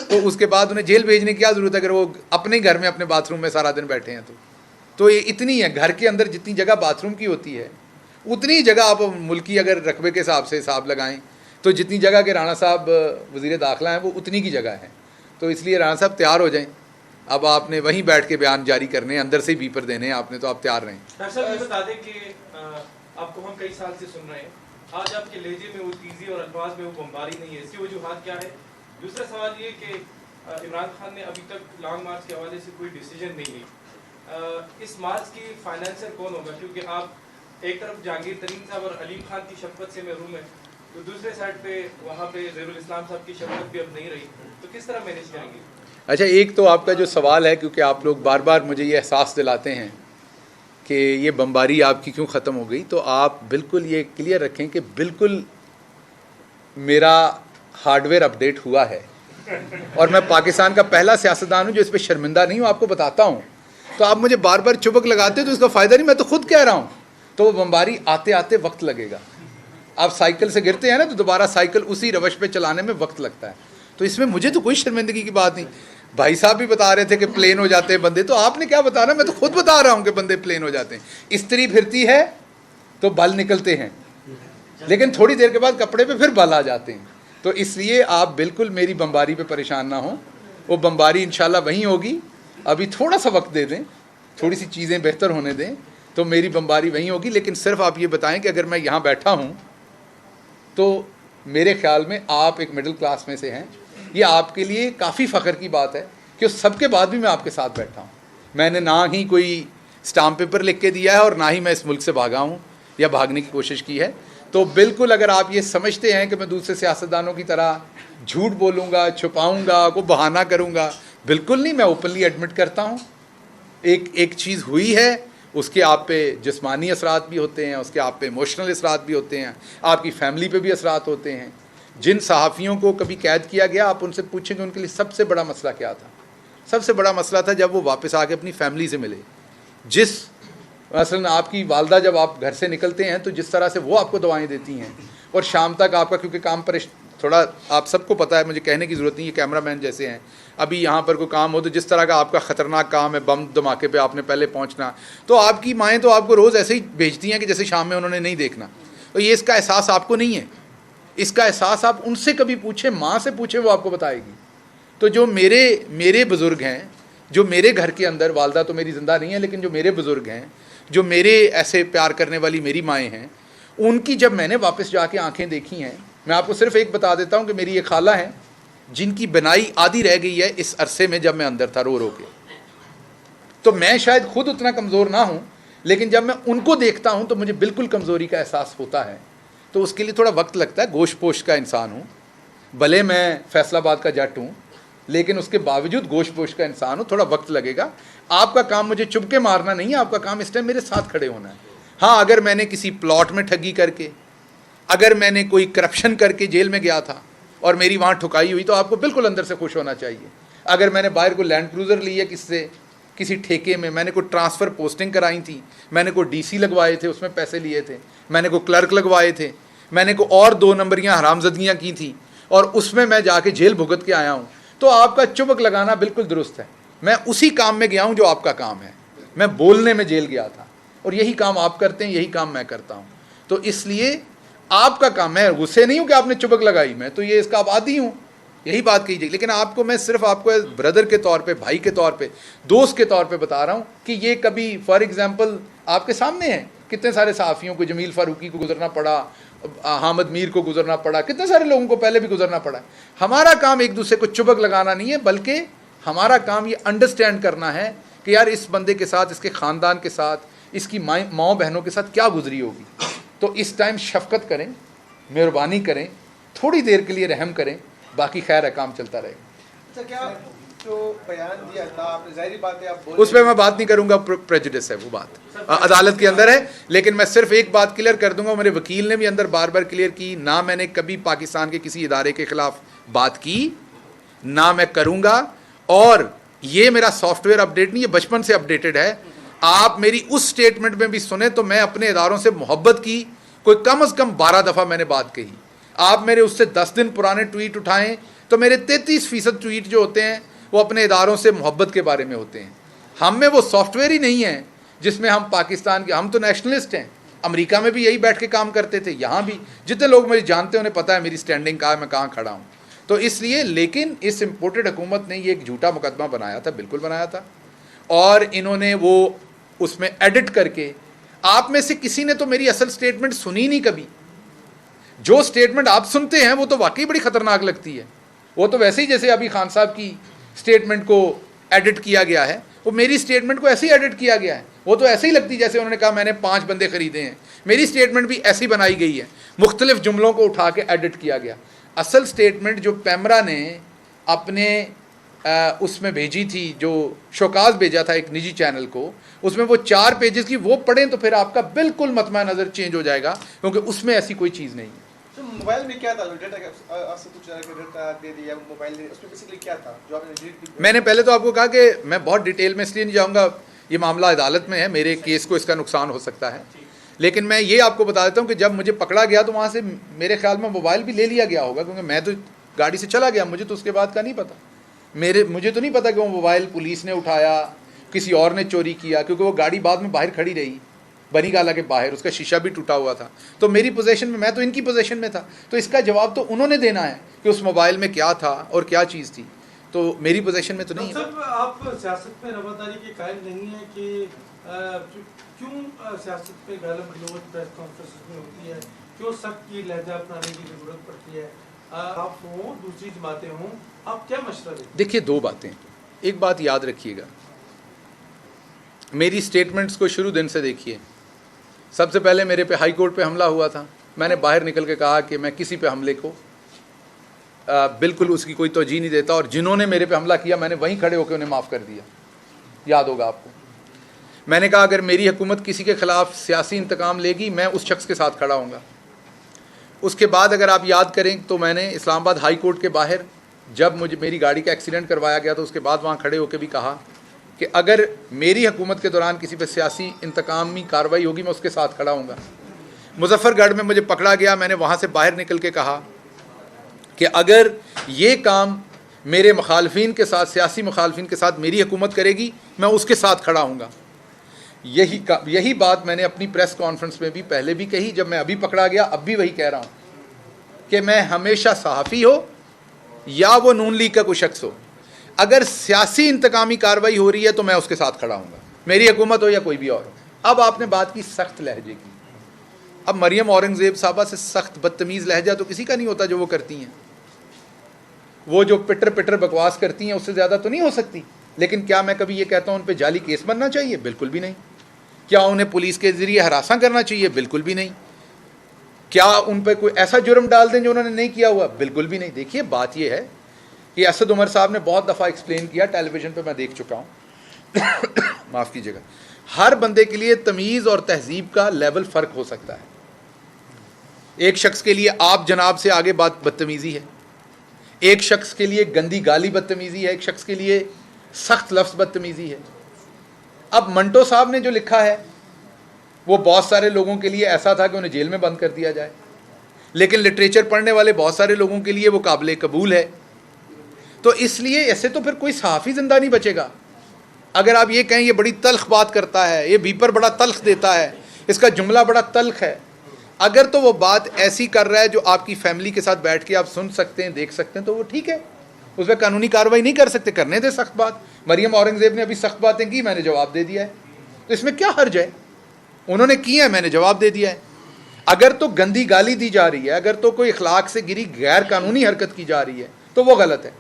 A: तो उसके बाद उन्हें जेल भेजने की क्या ज़रूरत है अगर वो अपने घर में अपने बाथरूम में सारा दिन बैठे हैं? तो ये इतनी है, घर के अंदर जितनी जगह बाथरूम की होती है उतनी जगह आप मुल्की अगर रकबे के हिसाब से हिसाब लगाएं तो जितनी जगह के राणा साहब वज़ीर दाखिला हैं वो उतनी की जगह है। तो इसलिए राणा साहब तैयार हो जाएं, अब आपने वहीं बैठ के बयान जारी करने, अंदर से ही बीपर देने हैं आपने, तो आप तैयार रहें।
C: डॉक्टर साहब ये बता दें कि आपको हम कई साल से सुन रहे हैं आज आपके लहजे में वो तेजी और अल्फाज में वो बमबारी नहीं है, इसकी वजूहात क्या है? दूसरा सवाल ये कि इमरान खान ने अभी तक लॉन्ग मार्च के हवाले से कोई डिसीजन नहीं ली। इस मार्च की फाइनेंसर कौन होगा? क्योंकि आप एक तरफ जहांगीर तरीन साहब और अलीम खान की शफकत से महरूम है, तो दूसरे साइड पे वहाँ पे ज़हीरुल इस्लाम साहब की शफकत भी अब नहीं रही, तो किस तरह मैनेज करेंगे?
A: अच्छा, एक तो आपका जो सवाल है, क्योंकि आप लोग बार बार मुझे ये एहसास दिलाते हैं कि ये बमबारी आपकी क्यों ख़त्म हो गई, तो आप बिल्कुल ये क्लियर रखें कि बिल्कुल मेरा हार्डवेयर अपडेट हुआ है और मैं पाकिस्तान का पहला सियासतदान हूँ जो इस पर शर्मिंदा नहीं हूँ, आपको बताता हूँ। तो आप मुझे बार बार चुबक लगाते हो तो इसका फ़ायदा नहीं, मैं तो खुद कह रहा हूँ। तो वो बमबारी आते आते वक्त लगेगा। आप साइकिल से गिरते हैं ना, तो दोबारा साइकिल उसी रवश पे चलाने में वक्त लगता है। तो इसमें मुझे तो कोई शर्मिंदगी की बात नहीं। भाई साहब भी बता रहे थे कि प्लेन हो जाते हैं बंदे, तो आपने क्या बताना, मैं तो खुद बता रहा हूँ कि बंदे प्लेन हो जाते हैं। स्त्री फिरती है तो बल निकलते हैं, लेकिन थोड़ी देर के बाद कपड़े पे फिर बल आ जाते हैं। तो इसलिए आप बिल्कुल मेरी बमबारी पे परेशान ना हो, वो बमबारी इंशाल्लाह वहीं होगी। अभी थोड़ा सा वक्त दे दें, थोड़ी सी चीज़ें बेहतर होने दें, तो मेरी बमबारी वहीं होगी। लेकिन सिर्फ आप ये बताएं कि अगर मैं यहाँ बैठा हूँ तो मेरे ख्याल में आप एक मिडिल क्लास में से हैं, ये आपके लिए काफ़ी फ़ख्र की बात है कि उस सब के बाद भी मैं आपके साथ बैठा हूँ। मैंने ना ही कोई स्टाम्प पेपर लिख के दिया है और ना ही मैं इस मुल्क से भागा हूँ या भागने की कोशिश की है। तो बिल्कुल अगर आप ये समझते हैं कि मैं दूसरे सियासतदानों की तरह झूठ बोलूँगा, छुपाऊँगा, को बहाना करूँगा, बिल्कुल नहीं। मैं ओपनली एडमिट करता हूँ एक चीज़ हुई है, उसके आप पे जिस्मानी असरात भी होते हैं, उसके आप पे इमोशनल असरात भी होते हैं, आपकी फैमिली पे भी असरात होते हैं। जिन सहाफ़ियों को कभी कैद किया गया, आप उनसे पूछेंगे उनके लिए सबसे बड़ा मसला क्या था। सबसे बड़ा मसला था जब वो वापस आके अपनी फैमिली से मिले। जिस मसलन आपकी वालदा जब आप घर से निकलते हैं तो जिस तरह से वो आपको दवाएं देती हैं, और शाम तक आपका, क्योंकि काम पर थोड़ा आप सबको पता है, मुझे कहने की ज़रूरत नहीं, ये कैमरामैन जैसे हैं, अभी यहाँ पर कोई काम हो तो जिस तरह का आपका ख़तरनाक काम है, बम धमाके पे आपने पहले पहुँचना, तो आपकी माएँ तो आपको रोज़ ऐसे ही भेजती हैं कि जैसे शाम में उन्होंने नहीं देखना। तो ये इसका एहसास आपको नहीं है। इसका एहसास आप उनसे कभी पूछें, माँ से पूछें, वो आपको बताएगी। तो जो मेरे बुज़ुर्ग हैं, जो मेरे घर के अंदर, वालदा तो मेरी ज़िंदा नहीं है, लेकिन जो मेरे बुज़ुर्ग हैं, जो मेरे ऐसे प्यार करने वाली मेरी माएँ हैं, उनकी जब मैंने वापस जाके आंखें देखी हैं, मैं आपको सिर्फ एक बता देता हूँ कि मेरी ये खाला हैं जिनकी बनाई आधी रह गई है इस अरसे में जब मैं अंदर था रो रो के। तो मैं शायद खुद उतना कमज़ोर ना हूँ, लेकिन जब मैं उनको देखता हूँ तो मुझे बिल्कुल कमज़ोरी का एहसास होता है। तो उसके लिए थोड़ा वक्त लगता है। गोश्त पोश्त का इंसान हूँ, भले मैं फैसलाबाद का जट हूँ, लेकिन उसके बावजूद गोश्त पोश्त का इंसान हूँ, थोड़ा वक्त लगेगा। आपका काम मुझे चुप के मारना नहीं है, आपका काम इस टाइम मेरे साथ खड़े होना है। हाँ, अगर मैंने किसी प्लॉट में ठगी करके, अगर मैंने कोई करप्शन करके जेल में गया था और मेरी वहाँ ठुकाई हुई, तो आपको बिल्कुल अंदर से खुश होना चाहिए। अगर मैंने बाहर को लैंड क्रूज़र ली है किसी ठेके में, मैंने कोई ट्रांसफ़र पोस्टिंग कराई थी, मैंने कोई डीसी लगवाए थे, उसमें पैसे लिए थे, मैंने कोई क्लर्क लगवाए थे, मैंने कोई और 2 नंबरियाँ हरामजदियाँ की थी और उसमें मैं जाके जेल भुगत के आया हूँ, तो आपका चुबक लगाना बिल्कुल दुरुस्त है। मैं उसी काम में गया हूँ जो आपका काम है। मैं बोलने में जेल गया था और यही काम आप करते हैं, यही काम मैं करता हूँ। तो इसलिए आपका काम, मैं गुस्से नहीं हूँ कि आपने चुबक लगाई, मैं तो ये इसका आबादी हूँ, यही बात कीजिए। लेकिन आपको मैं सिर्फ आपको ब्रदर के तौर पे, भाई के तौर पे, दोस्त के तौर पे बता रहा हूँ कि ये कभी, फॉर एग्जांपल आपके सामने है, कितने सारे सहाफ़ियों को, जमील फ़ारूकी को गुजरना पड़ा, हामिद मीर को गुजरना पड़ा, कितने सारे लोगों को पहले भी गुजरना पड़ा। हमारा काम एक दूसरे को चुबक लगाना नहीं है, बल्कि हमारा काम ये अंडरस्टैंड करना है कि यार इस बंदे के साथ, इसके ख़ानदान के साथ, इसकी माँ बहनों के साथ क्या गुजरी होगी। तो इस टाइम शफ़क़त करें, मेहरबानी करें, थोड़ी देर के लिए रहम करें, बाकी खैर है, काम चलता रहेगा।
D: क्या जो बयान दिया था आपने, जाहिर बात है आप
A: उस पर मैं बात नहीं करूंगा, प्रेजुडिस है वो बात, अदालत के अंदर है। लेकिन मैं सिर्फ एक बात क्लियर कर दूंगा, मेरे वकील ने भी अंदर बार बार क्लियर की, ना मैंने कभी पाकिस्तान के किसी इदारे के खिलाफ बात की, ना मैं करूंगा। और ये मेरा सॉफ्टवेयर अपडेट नहीं, ये बचपन से अपडेटेड है। आप मेरी उस स्टेटमेंट में भी सुने तो मैं अपने इदारों से मोहब्बत की कोई कम से कम 12 दफ़ा मैंने बात कही। आप मेरे उससे 10 दिन पुराने ट्वीट उठाएं तो मेरे 33% ट्वीट जो होते हैं वो अपने इदारों से मोहब्बत के बारे में होते हैं। हम में वो सॉफ्टवेयर ही नहीं है जिसमें हम पाकिस्तान के, हम तो नेशनलिस्ट हैं। अमेरिका में भी यही बैठ के काम करते थे, यहाँ भी जितने लोग मुझे जानते हैं उन्हें पता है मेरी स्टैंडिंग कहाँ है, मैं कहाँ खड़ा हूँ। तो इसलिए, लेकिन इस इम्पोर्टेड हुकूमत ने ये एक झूठा मुकदमा बनाया था, बिल्कुल बनाया था, और इन्होंने वो उसमें एडिट करके, आप में से किसी ने तो मेरी असल स्टेटमेंट सुनी नहीं कभी। जो स्टेटमेंट आप सुनते हैं वो तो वाकई बड़ी ख़तरनाक लगती है। वो तो वैसे ही जैसे अभी खान साहब की स्टेटमेंट को एडिट किया गया है, वो मेरी स्टेटमेंट को ऐसे ही एडिट किया गया है। वो तो ऐसे ही लगती जैसे उन्होंने कहा मैंने 5 बंदे ख़रीदे हैं। मेरी स्टेटमेंट भी ऐसी बनाई गई है, मुख्तलिफ जुमलों को उठा के एडिट किया गया। असल स्टेटमेंट जो पैमरा ने अपने उसमें भेजी थी, जो शोकाज भेजा था एक निजी चैनल को, उसमें वो 4 पेजेस की, वो पढ़ें तो फिर आपका बिल्कुल मतमा नज़र चेंज हो जाएगा, क्योंकि उसमें ऐसी कोई चीज़ नहीं है।
D: तो मोबाइल में क्या था, डेटा आपसे कुछ डेटा दे दिया मोबाइल ने, उसमें बेसिकली क्या था जो आपने डिलीट किया?
A: मैंने पहले तो आपको कहा कि मैं बहुत डिटेल में इसलिए नहीं जाऊँगा, ये मामला अदालत में है, मेरे केस को इसका नुकसान हो सकता है, लेकिन मैं ये आपको बता देता हूँ कि जब मुझे पकड़ा गया तो वहाँ से मेरे ख्याल में मोबाइल भी ले लिया गया होगा, क्योंकि मैं तो गाड़ी से चला गया, मुझे तो उसके बाद का नहीं पता। मुझे तो नहीं पता कि वो मोबाइल पुलिस ने उठाया, किसी और ने चोरी किया, क्योंकि वो गाड़ी बाद में बाहर खड़ी रही बनी गाला के बाहर, उसका शीशा भी टूटा हुआ था। तो मेरी पोजीशन में, मैं तो इनकी पोजीशन में था, तो इसका जवाब तो उन्होंने देना है कि उस मोबाइल में क्या था और क्या चीज़ थी, तो मेरी पोजीशन में तो नहीं है।
E: आप सियासत में रवादारी के कायल नहीं है कि क्यों सियासत में गालिब गलौज प्रेस कॉन्फ्रेंस में होती है, क्यों सख्त की लहजा अपनाने की ज़रूरत पड़ती है? आप हों, दूसरी जमातें हों, आप क्या मशवरा दें?
A: देखिए 2 बातें, एक बात याद रखिएगा, मेरी स्टेटमेंट्स को शुरू दिन से देखिए। सबसे पहले मेरे पे हाई कोर्ट पे हमला हुआ था, मैंने बाहर निकल के कहा कि मैं किसी पे हमले को बिल्कुल उसकी कोई तवजीह नहीं देता, और जिन्होंने मेरे पे हमला किया मैंने वहीं खड़े होकर उन्हें माफ़ कर दिया, याद होगा आपको। मैंने कहा अगर मेरी हुकूमत किसी के ख़िलाफ़ सियासी इंतकाम लेगी, मैं उस शख्स के साथ खड़ा हूँगा। उसके बाद अगर आप याद करें तो मैंने इस्लामाबाद हाई कोर्ट के बाहर जब मुझे मेरी गाड़ी का एक्सीडेंट करवाया गया तो उसके बाद वहाँ खड़े होकर भी कहा कि अगर मेरी हुकूमत के दौरान किसी पर सियासी इंतकामी कार्रवाई होगी मैं उसके साथ खड़ा हूँगा। मुजफ्फरगढ़ में मुझे पकड़ा गया, मैंने वहाँ से बाहर निकल के कहा कि अगर ये काम मेरे मुखालफिन के साथ, सियासी मुखालफिन के साथ मेरी हुकूमत करेगी मैं उसके साथ खड़ा हूँगा। यही बात मैंने अपनी प्रेस कॉन्फ्रेंस में भी पहले भी कही, जब मैं अभी पकड़ा गया अब भी वही कह रहा हूँ कि मैं हमेशा सहाफ़ी हो या वो नून लीग का कोई शख्स हो, अगर सियासी इंतकामी कार्रवाई हो रही है तो मैं उसके साथ खड़ा हूँगा, मेरी हुकूमत हो या कोई भी और हो। अब आपने बात की सख्त लहजे की, अब मरियम औरंगज़ेब साहबा से सख्त बदतमीज़ लहजा तो किसी का नहीं होता जो वो करती हैं। वो जो पिटर पिटर बकवास करती हैं उससे ज़्यादा तो नहीं हो सकती, लेकिन क्या मैं कभी ये कहता हूँ उन पर जाली केस बनना चाहिए? बिल्कुल भी नहीं। क्या उन्हें पुलिस के ज़रिए हरासा करना चाहिए? बिल्कुल भी नहीं। क्या उन पर कोई ऐसा जुर्म डाल दें जो उन्होंने नहीं किया हुआ? बिल्कुल भी नहीं। देखिए बात यह है कि असद उमर साहब ने बहुत दफ़ा एक्सप्लेन किया, टेलीविज़न पे मैं देख चुका हूँ माफ़ कीजिएगा, हर बंदे के लिए तमीज़ और तहजीब का लेवल फ़र्क हो सकता है। एक शख्स के लिए आप जनाब से आगे बात बदतमीज़ी है, एक शख्स के लिए गंदी गाली बदतमीज़ी है, एक शख्स के लिए सख्त लफ्ज़ बदतमीज़ी है। अब मंटो साहब ने जो लिखा है वो बहुत सारे लोगों के लिए ऐसा था कि उन्हें जेल में बंद कर दिया जाए, लेकिन लिटरेचर पढ़ने वाले बहुत सारे लोगों के लिए वो काबिल कबूल है। तो इसलिए ऐसे तो फिर कोई सहाफ़ी ज़िंदा नहीं बचेगा। अगर आप ये कहें ये बड़ी तल्ख बात करता है, ये बीपर बड़ा तल्ख देता है, इसका जुमला बड़ा तल्ख है, अगर तो वो बात ऐसी कर रहा है जो आपकी फैमिली के साथ बैठ के आप सुन सकते हैं, देख सकते हैं, तो वो ठीक है, उस पर कानूनी कार्रवाई नहीं कर सकते, करने दे सख्त बात। मरियम औरंगज़ेब ने अभी सख्त बातें की, मैंने जवाब दे दिया है, तो इसमें क्या हर्ज है? उन्होंने की है, मैंने जवाब दे दिया है। अगर तो गंदी गाली दी जा रही है, अगर तो कोई अखलाक से गिरी गैर कानूनी हरकत की जा रही है तो वो गलत है।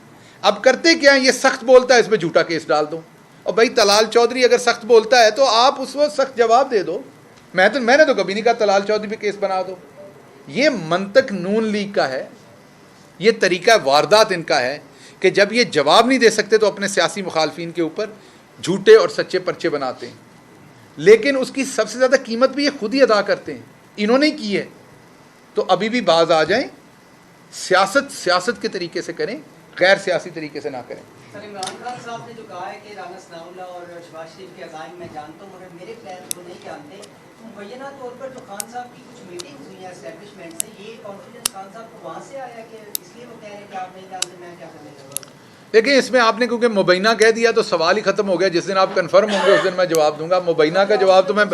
A: अब करते क्या है, ये सख्त बोलता है इस पर झूठा केस डाल दो, और भाई तलाल चौधरी अगर सख्त बोलता है तो आप उस वक्त सख्त जवाब दे दो। मैंने तो कभी नहीं कहा तलाल चौधरी पे केस बना दो। ये मंतक नून लीग का है, ये तरीका वारदात इनका है कि जब ये जवाब नहीं दे सकते तो अपने सियासी मुखालफिन के ऊपर झूठे और सच्चे पर्चे बनाते हैं, लेकिन उसकी सबसे ज़्यादा कीमत भी ये खुद ही अदा करते हैं। इन्होंने ही की है, तो अभी भी बाज आ जाएं, सियासत के तरीके से करें, गैर सियासी तरीके से ना करें।
F: सर, इमरान खान साहब ने जो कहा है कि राना सनाउल्लाह और शहबाज शरीफ के अज़ाइम मैं जानता हूँ मगर मेरे प्लान को नहीं जानते, तो मुबैना तौर पर जो खान साहब की कुछ मीटिंग्स हुई हैं एस्टेब्लिशमेंट से, ये कॉन्फिडेंस खान साहब को वहाँ से आया कि इसलिए वो कह रहे हैं कि आप नहीं जानते मैं क्या करने लगा?
A: देखिए इसमें आपने क्योंकि मुबैना कह दिया तो सवाल ही ख़त्म हो गया। जिस दिन आप कंफर्म होंगे उस दिन मैं जवाब दूंगा। मुबैना का जवाब तो मैं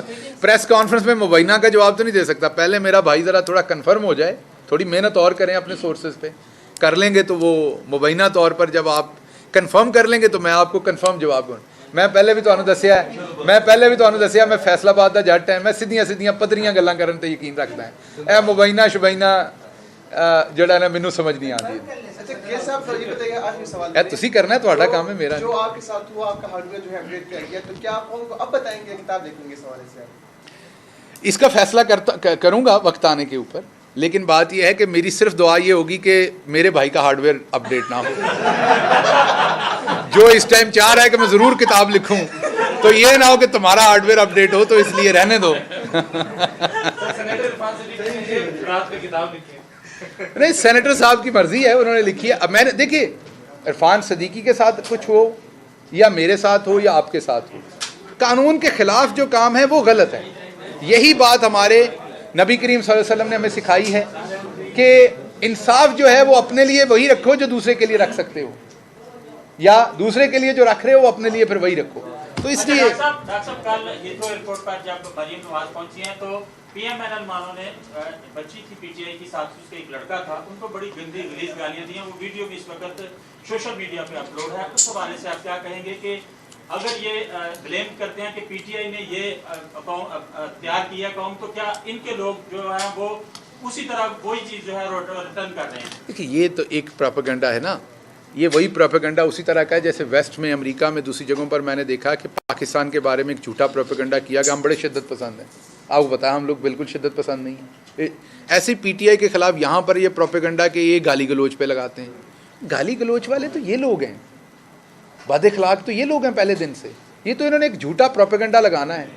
A: प्रेस कॉन्फ्रेंस में मुबैना का जवाब तो नहीं दे सकता। पहले मेरा भाई ज़रा थोड़ा कंफर्म हो जाए, थोड़ी मेहनत और करें अपने सोर्सेज पे, कर लेंगे तो वो मुबैना तौर पर जब आप कन्फर्म कर लेंगे तो मैं आपको कन्फर्म जवाब दूँ। मैं पहले भी तुहानू दसिया मैं फैसलाबाद का जट है, मैं सीधियां पद्धरियां गल्लां करन ते यकीन रखता है। ए मुबैना शुबैना ਜਿਹੜਾ ਨਾ ਮੈਨੂੰ ਸਮਝ नहीं आती
D: अच्छा के साहब ये बताइए आखिरी सवाल
A: है ਤੁਸੀਂ करना है ਤੁਹਾਡਾ काम है मेरा
D: जो आपके साथ हुआ आपका हार्डवेयर जो है अपडेट किया गया तो क्या आप उनको अब बताएंगे किताब लिखेंगे इस हवाले से
A: इसका फैसला करूंगा वक्त आने के ऊपर, लेकिन बात यह है कि मेरी सिर्फ दुआ ये होगी कि मेरे भाई का हार्डवेयर अपडेट ना हो जो इस टाइम चाह रहा है कि मैं ज़रूर किताब लिखूं, तो ये ना हो कि तुम्हारा हार्डवेयर अपडेट हो, तो इसलिए रहने दो। नहीं, सेनेटर साहब की मर्जी है, उन्होंने लिखी है। अब मैंने देखिए, इरफान सदीकी के साथ कुछ हो या मेरे साथ हो या आपके साथ हो, कानून के खिलाफ जो काम है वो गलत है। यही बात हमारे नबी करीम सल्लल्लाहु अलैहि वसल्लम ने हमें सिखाई है कि इंसाफ जो है वो अपने लिए वही रखो जो दूसरे के लिए रख सकते हो, या दूसरे के लिए जो रख रहे हो वो अपने लिए फिर वही रखो। तो इसलिए
B: डॉक्टर साहब कल हिथ्रो एयरपोर्ट पर जब मरियम नवाज पहुंची हैं तो पीएमएनएल मानो ने बच्ची थी पीटीआई की, साथ उसके एक लड़का था, उनको बड़ी गंदी गलीज गालियां दी हैं। वो वीडियो भी इस वक्त सोशल मीडिया पे अपलोड है। उस हवाले से आप क्या कहेंगे कि अगर ये ब्लेम करते हैं कि पीटीआई ने ये तैयार किया कौम, तो क्या इनके लोग जो है वो उसी तरह वही चीज़ जो है रिटर्न कर रहे हैं?
A: देखिए, ये तो एक प्रोपेगेंडा है ना, ये वही प्रोपेगेंडा उसी तरह का है जैसे वेस्ट में, अमेरिका में, दूसरी जगहों पर मैंने देखा कि पाकिस्तान के बारे में एक झूठा प्रोपेगेंडा किया कि हम बड़े शिद्दत पसंद हैं। आपको बताया हम लोग बिल्कुल शिद्दत पसंद नहीं है। ऐसे पीटीआई के ख़िलाफ़ यहाँ पर ये प्रोपेगेंडा कि ये गाली गलोच पे लगाते हैं। गाली गलोच वाले तो ये लोग हैं, बद-ए-अखलाक तो ये लोग हैं पहले दिन से। ये तो इन्होंने एक झूठा प्रोपेगेंडा लगाना है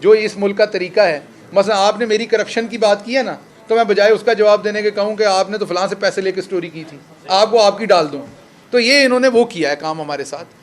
A: जो इस मुल्क का तरीका है। मसलन आपने मेरी करप्शन की बात की है ना, तो मैं बजाय उसका जवाब देने के कहूँ कि आपने तो फलां से पैसे लेकर स्टोरी की थी, आपको आपकी डाल दूँ, तो ये इन्होंने वो किया है काम हमारे साथ।